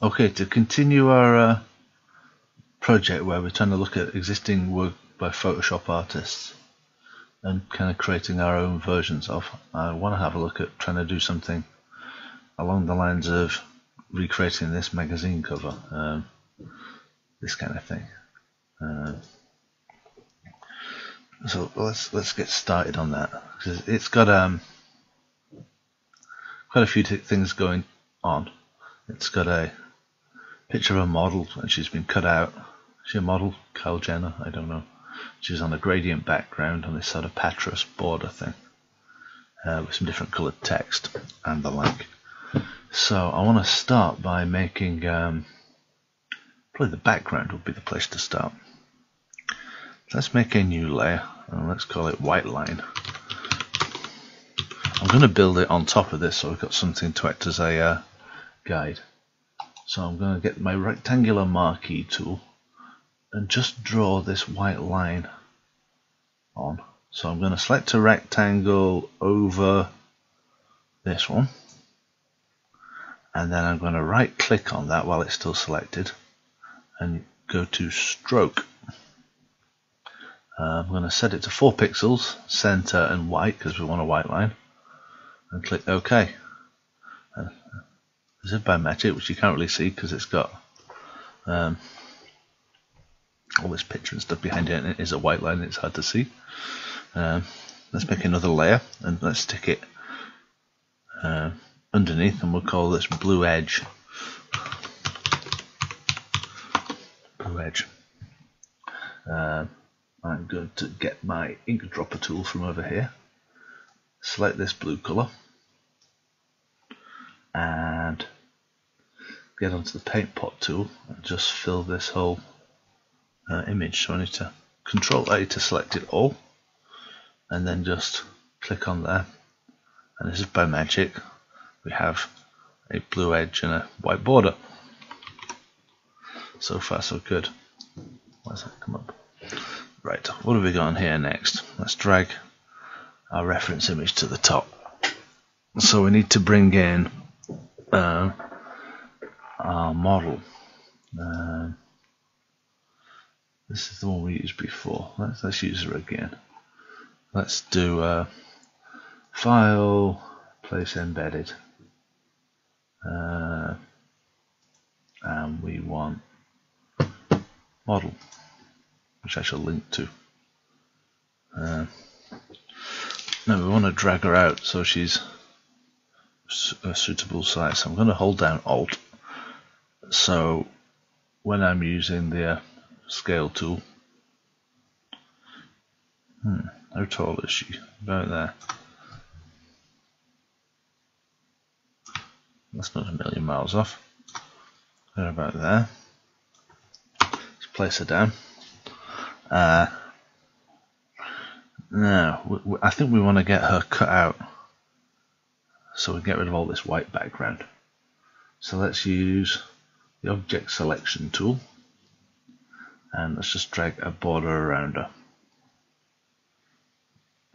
Okay, to continue our project where we're trying to look at existing work by Photoshop artists and kind of creating our own versions of, I want to have a look at trying to do something along the lines of recreating this magazine cover, this kind of thing. So let's get started on that, because it's got quite a few things going on. It's got a picture of a model, and she's been cut out. She's a model, Kyle Jenner, I don't know. She's on a gradient background on this sort of Patras border thing, with some different coloured text and the like. So I want to start by making, probably the background would be the place to start. Let's make a new layer, and let's call it white line. I'm going to build it on top of this, so I've got something to act as a guide. So I'm going to get my rectangular marquee tool and just draw this white line on. So I'm going to select a rectangle over this one, and then I'm going to right click on that while it's still selected and go to stroke. I'm going to set it to 4 pixels, center and white, because we want a white line, and click OK. This is biometric, which you can't really see because it's got all this picture and stuff behind it, and it is a white line, it's hard to see. Let's make another layer, and let's stick it underneath, and we'll call this blue edge. Blue edge. I'm going to get my ink dropper tool from over here, select this blue colour, and get onto the paint pot tool and just fill this whole image. So I need to Control A to select it all, and then just click on there, and this is by magic. We have a blue edge and a white border. So far so good. Why does that come up? Right, what have we got on here next? Let's drag our reference image to the top. So we need to bring in our model. This is the one we used before. Let's use her again. Let's do File, Place Embedded, and we want Model, which I shall link to. Now we want to drag her out so she's a suitable size. So I'm going to hold down Alt. So when I'm using the scale tool, how tall is she? About there. That's not a million miles off. They're about there. Let's place her down. Now, I think we want to get her cut out so we get rid of all this white background. So let's use the object selection tool, and let's just drag a border around her.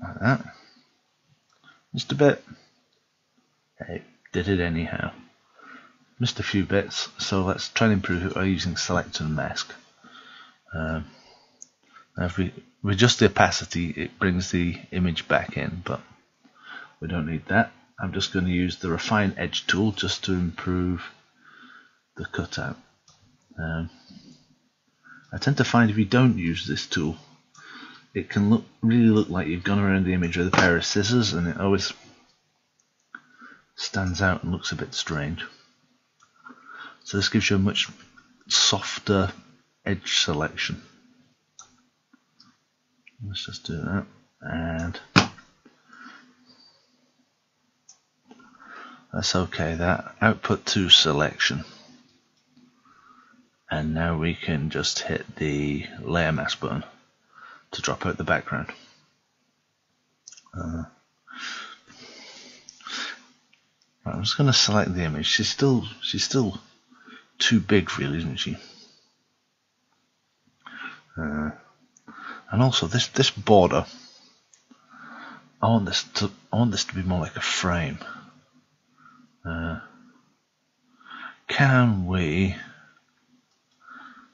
Like that. Just a bit. Hey, did it anyhow. Missed a few bits, so let's try and improve it by using select and mask. Now if we adjust the opacity, it brings the image back in, but we don't need that. I'm just going to use the refine edge tool just to improve the cutout. I tend to find if you don't use this tool, it can really look like you've gone around the image with a pair of scissors, and it always stands out and looks a bit strange. So this gives you a much softer edge selection. Let's just do that, and that's okay. That output to selection, and now we can just hit the layer mask button to drop out the background. Right, I'm just going to select the image. She's still too big, really, isn't she? And also this border, I want this to be more like a frame. can we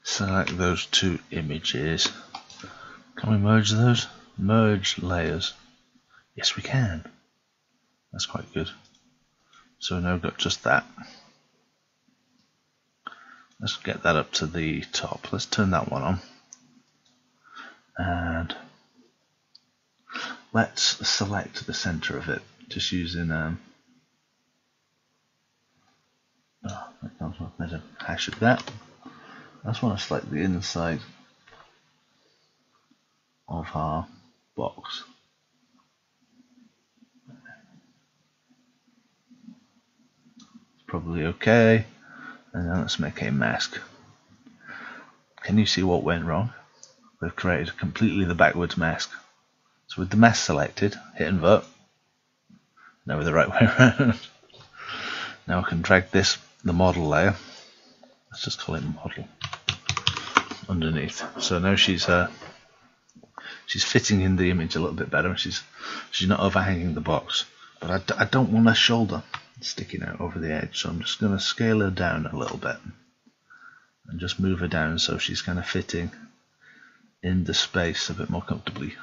select those two images? Can we merge those? Merge layers. Yes, we can. That's quite good. So now we've got just that. Let's get that up to the top. Let's turn that one on. And let's select the center of it, just using I made a hash of that. I just want to select the inside of our box. It's probably okay. And then let's make a mask. Can you see what went wrong? We've created completely the backwards mask. So with the mask selected, hit invert. Now we're the right way around. Now I can drag this, the model layer. Let's just call it model. Underneath. So now she's fitting in the image a little bit better. She's not overhanging the box. But I don't want her shoulder sticking out over the edge, so I'm just going to scale her down a little bit and just move her down so she's kind of fitting in the space a bit more comfortably.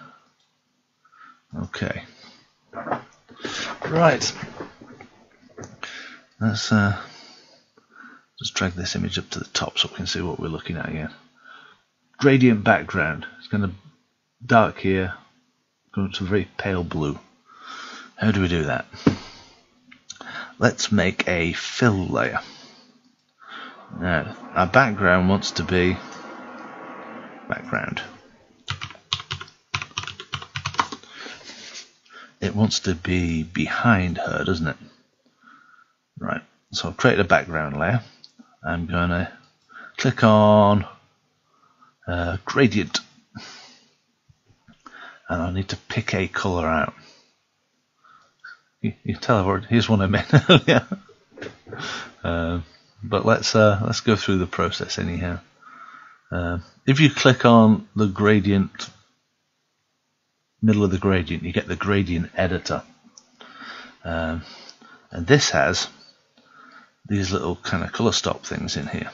Okay, right, let's just drag this image up to the top so we can see what we're looking at again. Gradient background. It's going to dark here, going to a very pale blue. How do we do that? Let's make a fill layer. Now, our background wants to be background. It wants to be behind her, doesn't it? Right, so I've created a background layer. I'm going to click on gradient. And I need to pick a colour out. You can tell here's one I made earlier. But let's go through the process anyhow. If you click on the gradient, middle of the gradient, you get the gradient editor. And this has these little kind of colour stop things in here.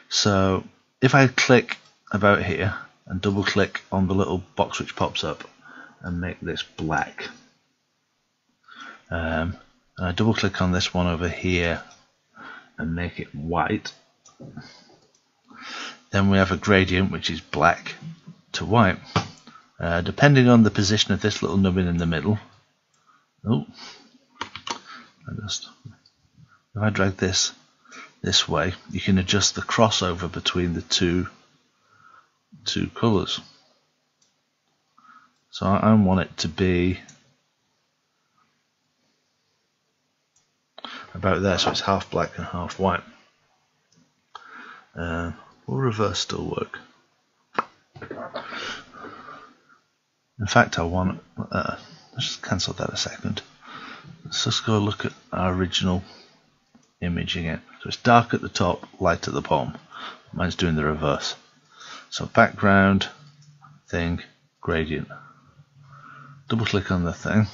So if I click about here and double click on the little box which pops up and make this black, and I double click on this one over here and make it white, then we have a gradient which is black to white. Depending on the position of this little nubbin in the middle, if I drag this way, you can adjust the crossover between the two colours. So I want it to be about there, so it's half black and half white. Will reverse still work? In fact, I want let's just cancel that a second. Let's just go look at our original image again. So it's dark at the top, light at the bottom. Mine's doing the reverse. So background, thing, gradient. Double click on the thing.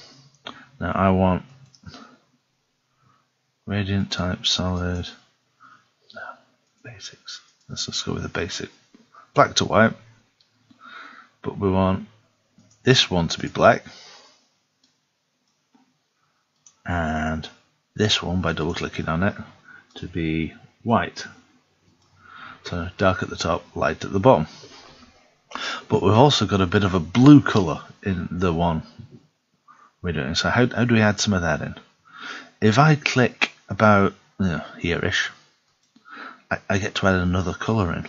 Now I want gradient type solid. Basics. Let's just go with the basic. Black to white. But we want this one to be black. And this one, by double clicking on it, to be white. So dark at the top, light at the bottom. But we've also got a bit of a blue colour in the one we're doing. So how do we add some of that in? If I click about here-ish, I get to add another colour in.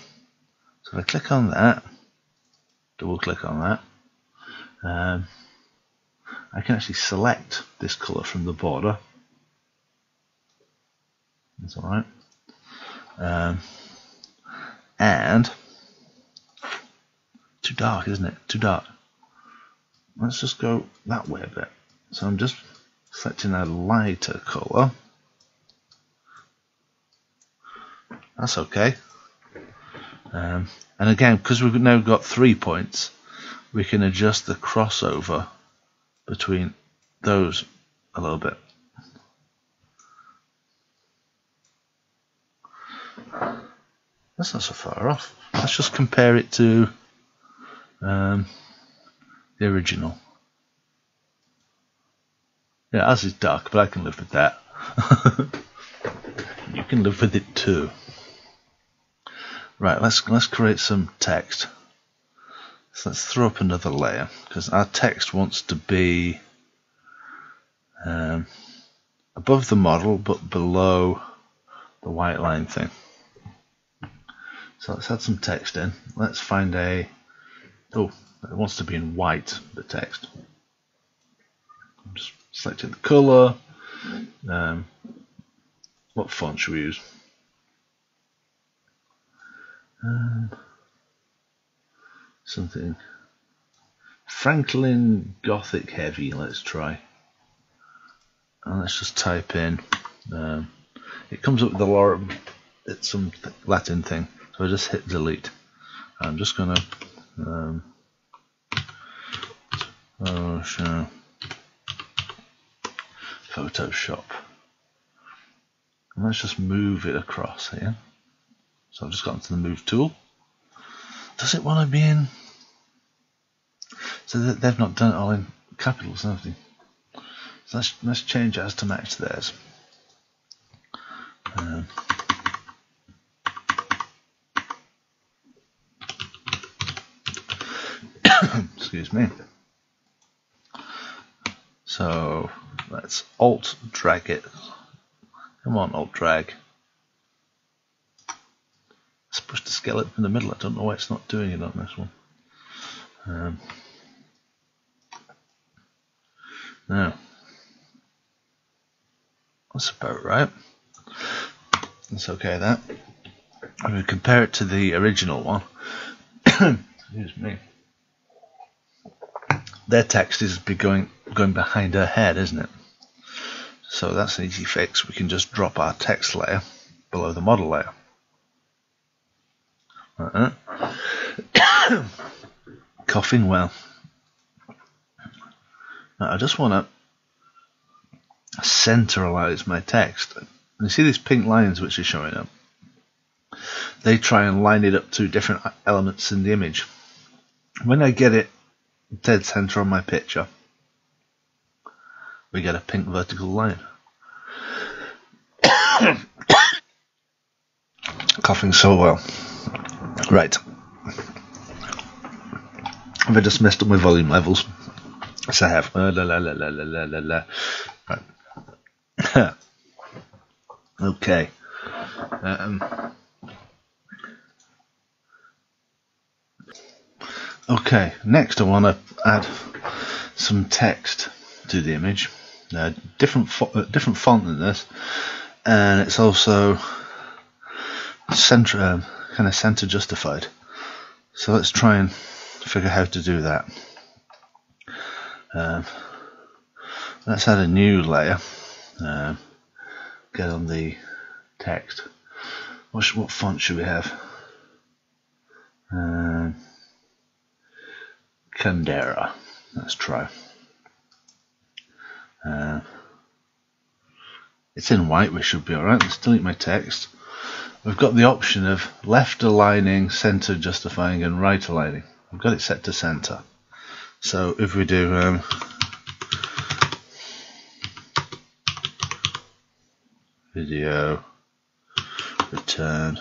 So if I click on that, double click on that, I can actually select this colour from the border. That's alright. And too dark, isn't it? Too dark. Let's just go that way a bit. So I'm just selecting a lighter colour. That's okay. And again, because we've now got 3 points, we can adjust the crossover between those a little bit. That's not so far off. Let's just compare it to the original. Yeah, ours is dark, but I can live with that. You can live with it too. Right, let's create some text. So let's throw up another layer, because our text wants to be above the model but below the white line thing. So let's add some text in. Let's find it wants to be in white, the text. I'm just selecting the colour. What font should we use? Something Franklin Gothic Heavy, let's try. And let's just type in, it comes up with the lorem, it's some Latin thing, so I just hit delete. I'm just going to Photoshop, and let's just move it across here. So I've just got into the move tool. Does it want to be in? So they've not done it all in capitals, have they? So let's change ours to match theirs. Excuse me. So let's Alt drag it. Come on, Alt drag. Let's push the skeleton in the middle. I don't know why it's not doing it on this one. Now, that's about right. That's okay. That. I'm going to compare it to the original one. Excuse me. Their text is going behind her head, isn't it? So that's an easy fix. We can just drop our text layer below the model layer. Coughing well. Now I just want to centralize my text. And you see these pink lines which are showing up? They try and line it up to different elements in the image. When I get it dead center on my picture, we get a pink vertical line. Coughing so well. Right. Have I just messed up my volume levels? Yes, I have. Right. Okay. Okay. Next, I want to add some text to the image. Different font than this, and it's also kind of center justified. So let's try and figure how to do that. Let's add a new layer. Get on the text. What font should we have? Candera. Let's try. It's in white, we should be alright. Let's delete my text. We've got the option of left aligning, center justifying, and right aligning. I've got it set to center. So if we do video return,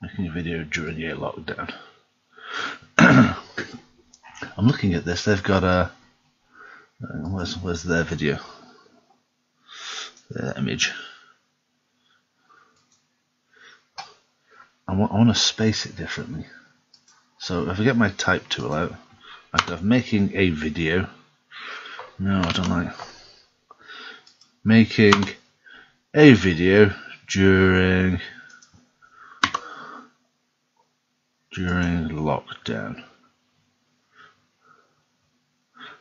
making a video during your lockdown. I'm looking at this. They've got a where's their video? Their image. I want to space it differently. So if I get my type tool out, I could have making a video. No, I don't like making a video during lockdown.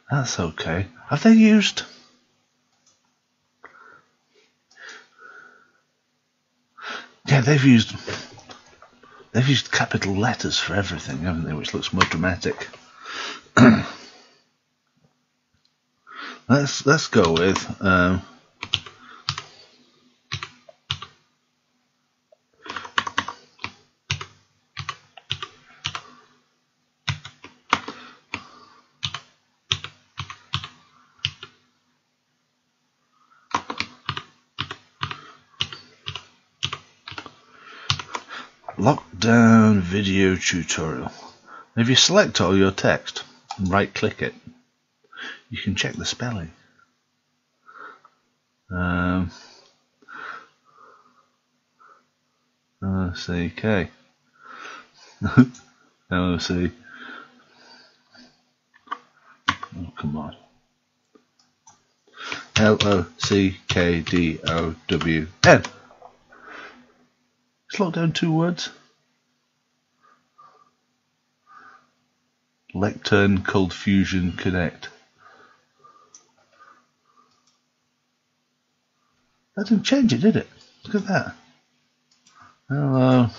That's okay. Have they used? Yeah, they've used capital letters for everything, haven't they? Which looks more dramatic. Let's go with Lockdown video tutorial. If you select all your text and right click it, you can check the spelling. LOCK. LOC. Oh, come on. LOCKDOWN. Is lockdown 2 words? Lectern Cold Fusion Connect. That didn't change it, did it? Look at that. LOCK.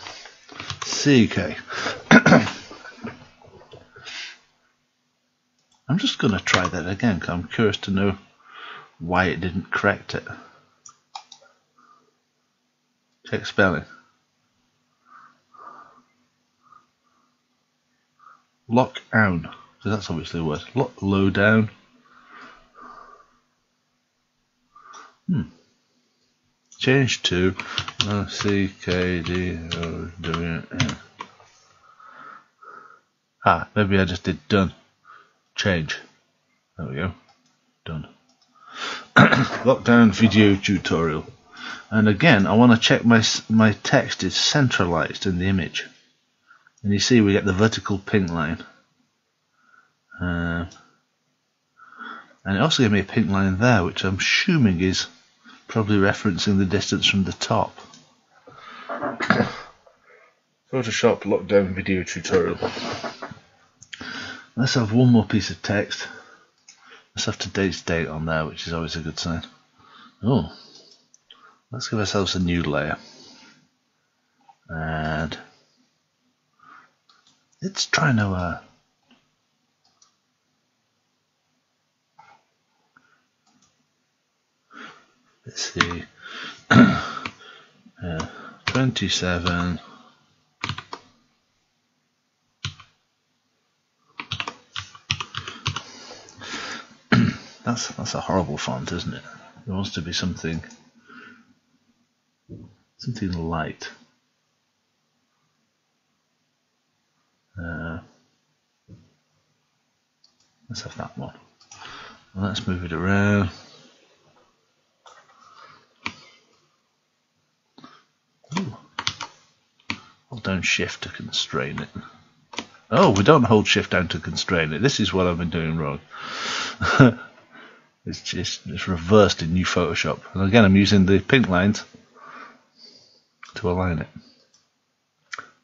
I'm just going to try that again because I'm curious to know why it didn't correct it. Check spelling. Lockdown. So that's obviously a word. Low down. Change to LOCKDOWN. Maybe I just did done. Change. There we go. Done. Lockdown video tutorial. And again, I want to check my text is centralized in the image. And you see we get the vertical pink line. And it also gave me a pink line there, which I'm assuming is probably referencing the distance from the top. Photoshop lockdown video tutorial. Let's have one more piece of text. Let's have today's date on there, which is always a good sign. Oh, let's give ourselves a new layer. And it's trying to let's see, 27. That's a horrible font, isn't it? It wants to be something light. Let's have that one. Let's move it around. Ooh. Hold down shift to constrain it. Oh, we don't hold shift down to constrain it. This is what I've been doing wrong. It's reversed in new Photoshop. And again, I'm using the pink lines to align it.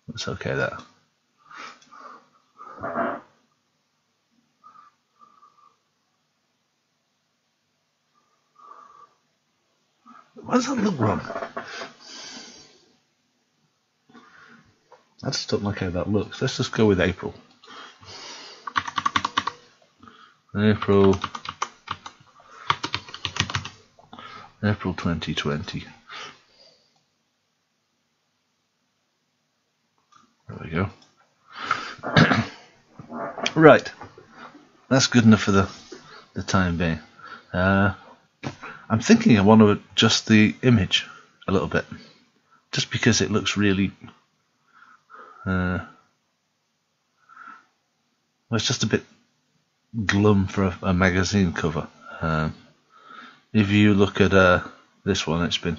That's okay there. Why does that look wrong? I just don't like how that looks. Let's just go with April. April 2020. There we go. Right. That's good enough for the time being. I'm thinking I want to adjust the image a little bit, just because it looks really well, it's just a bit glum for a magazine cover. If you look at this one, it's been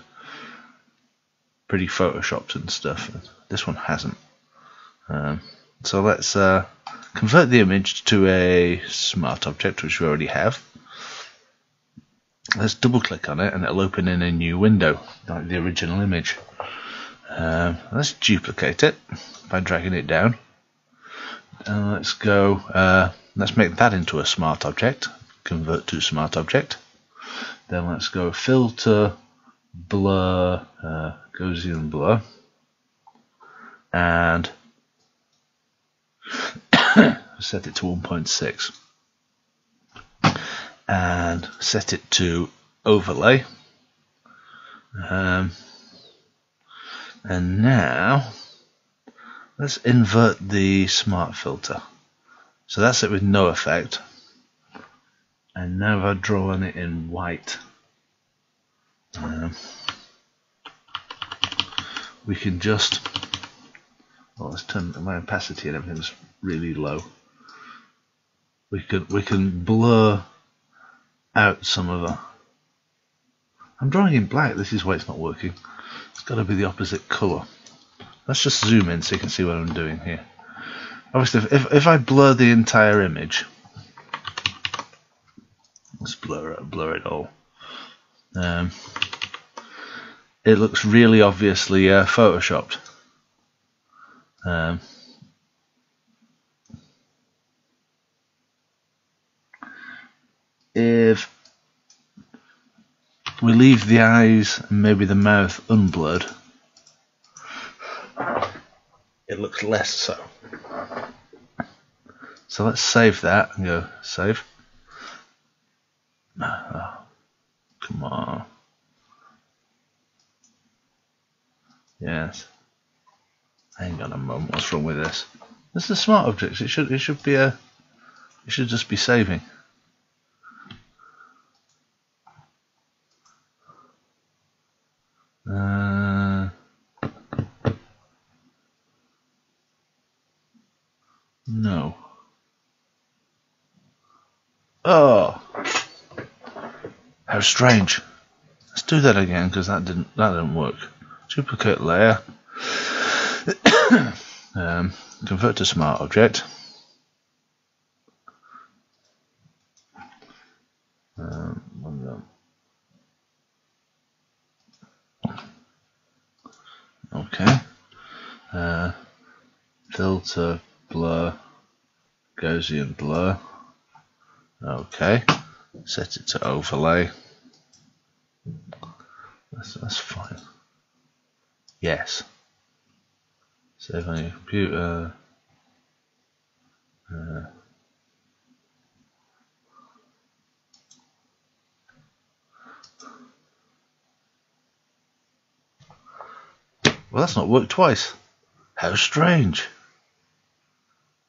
pretty photoshopped and stuff. This one hasn't. So let's convert the image to a smart object, which we already have. Let's double click on it and it'll open in a new window like the original image. Let's duplicate it by dragging it down, and let's go, let's make that into a smart object, convert to smart object. Then let's go filter, blur, Gaussian blur, and set it to 1.6. and set it to overlay. And now let's invert the smart filter. So that's it with no effect. And now if I draw on it in white, we can just Well, let's turn my opacity and everything's really low. We can blur out some of it. I'm drawing in black. This is why it's not working. It's got to be the opposite colour. Let's just zoom in so you can see what I'm doing here. Obviously, if I blur the entire image, let's blur it all. It looks really obviously photoshopped. If we leave the eyes and maybe the mouth unblurred, it looks less so. So let's save that and go save. Oh, come on. Yes. Hang on a moment. What's wrong with this? This is Smart Objects. It should be a. It should just be saving. No. Oh, how strange. Let's do that again because that didn't work. Duplicate layer. Convert to Smart Object. Okay. Filter, blur, Gaussian blur. Okay. Set it to overlay. That's fine. Yes. Save on your computer. Well, that's not worked twice. How strange.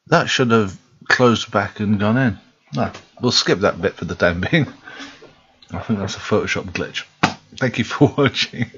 That should have closed back and gone in. No, we'll skip that bit for the time being. I think that's a Photoshop glitch. Thank you for watching.